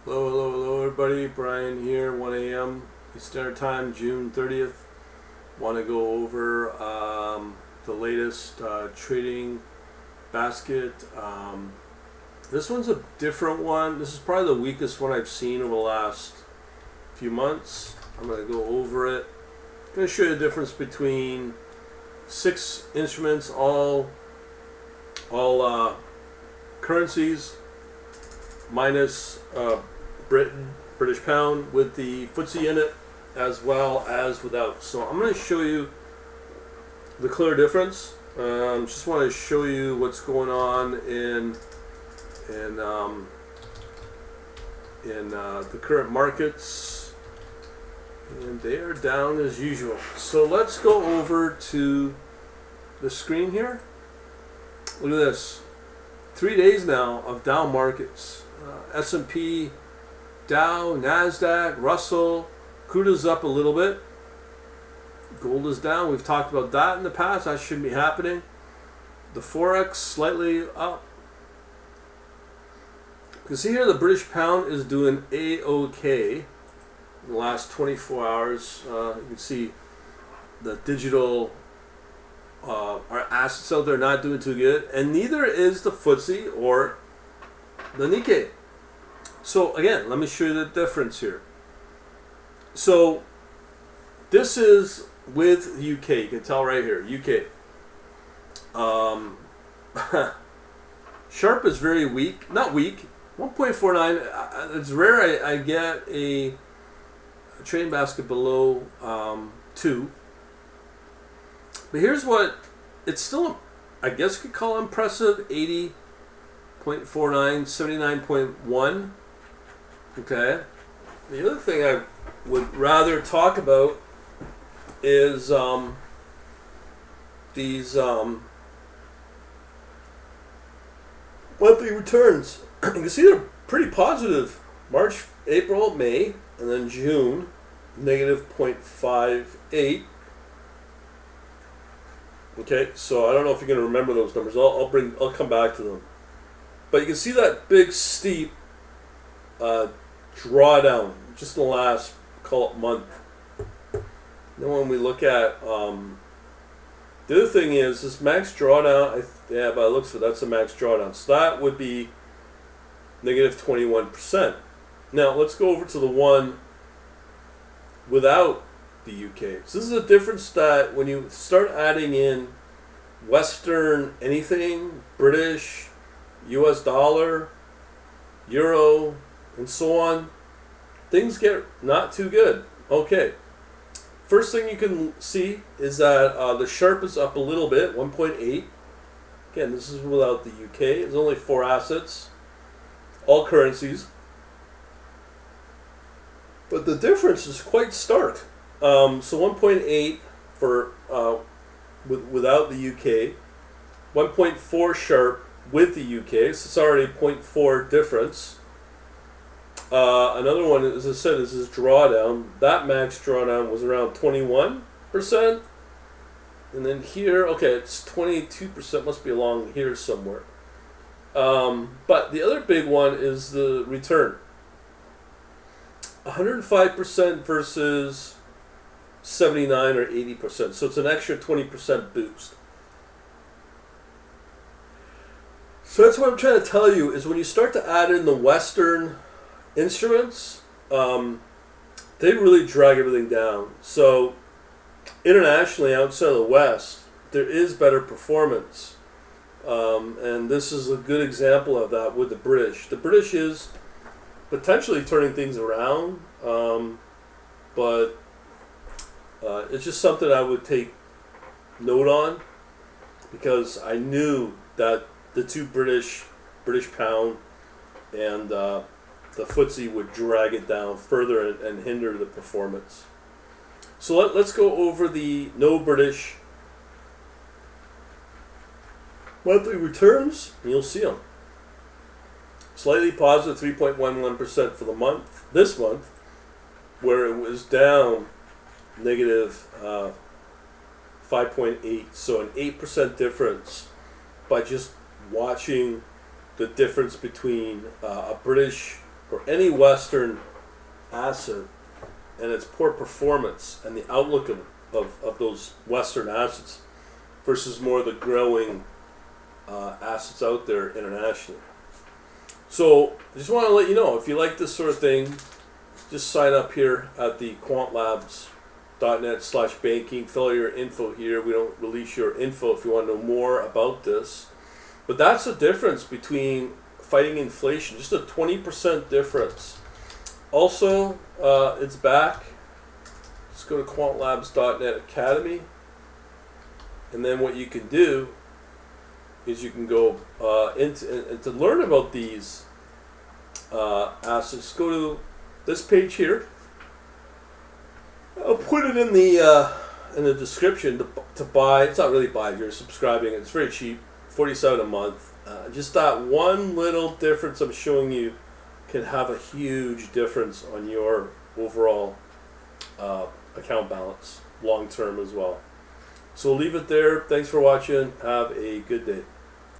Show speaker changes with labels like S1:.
S1: Hello, everybody. Brian here, 1 a.m. Eastern Time, June 30th. Want to go over the latest trading basket. This one's a different one. This is probably the weakest one I've seen over the last few months. I'm going to go over it. I'm going to show you the difference between 6 instruments, all currencies, minus British pound with the FTSE in it, as well as without. So I'm going to show you the clear difference. Just want to show you what's going on in the current markets, and they are down as usual. So let's go over to the screen here. Look at this. 3 days now of down markets. S&P, Dow, NASDAQ, Russell. Crude is up a little bit. Gold is down. We've talked about that in the past. That shouldn't be happening. The forex slightly up. You can see here the British pound is doing A-OK in the last 24 hours. You can see the digital our assets out there not doing too good, and neither is the FTSE or the Nikkei. So again, let me show you the difference here. So this is with UK. You can tell right here, UK. Sharp is very weak. Not weak. 1.49. It's rare I get a trading basket below 2. But here's what, it's still, I guess you could call impressive, 80.49, 79.1. Okay. The other thing I would rather talk about is these monthly returns. You can see they're pretty positive. March, April, May, and then June, negative 0.58. Okay, so I don't know if you're going to remember those numbers. I'll come back to them. But you can see that big steep drawdown just in the last, call it, month. Then when we look at the other thing is this max drawdown. By the looks of it, that's a max drawdown. So that would be negative 21%. Now let's go over to the one without the UK. So this is a difference that when you start adding in Western anything, British, US dollar, Euro, and so on, things get not too good. Okay. First thing you can see is that the Sharp is up a little bit, 1.8. Again, this is without the UK. It's only 4 assets, all currencies. But the difference is quite stark. So 1.8 for without the UK, 1.4 Sharp with the UK, so it's already 0.4 difference. Another one, as I said, is this drawdown. That max drawdown was around 21%. And then here, okay, it's 22%, must be along here somewhere. But the other big one is the return. 105% versus 79 or 80%. So it's an extra 20% boost. So that's what I'm trying to tell you is when you start to add in the Western instruments, they really drag everything down. So internationally, outside of the West, there is better performance. And this is a good example of that with the British. The British is potentially turning things around, but it's just something I would take note on because I knew that the two British pound and the FTSE would drag it down further and hinder the performance. So let's go over the no British monthly returns, and you'll see them. Slightly positive, 3.11% for the month. This month, where it was down negative 5.8, so an 8% difference by just watching the difference between a British or any Western asset and its poor performance and the outlook of those Western assets versus more of the growing assets out there internationally. So I just want to let you know, if you like this sort of thing, just sign up here at the quantlabs.net/banking. Fill out your info here. We don't release your info if you want to know more about this. But that's the difference between fighting inflation, just a 20% difference. Also, it's back. Just go to quantlabs.net Academy. And then what you can do is you can go and to learn about these assets, go to this page here. I'll put it in the description to buy. It's not really buy, you're subscribing. It's very cheap, $47 a month. Just that one little difference I'm showing you can have a huge difference on your overall account balance long term as well. So we'll leave it there. Thanks for watching. Have a good day.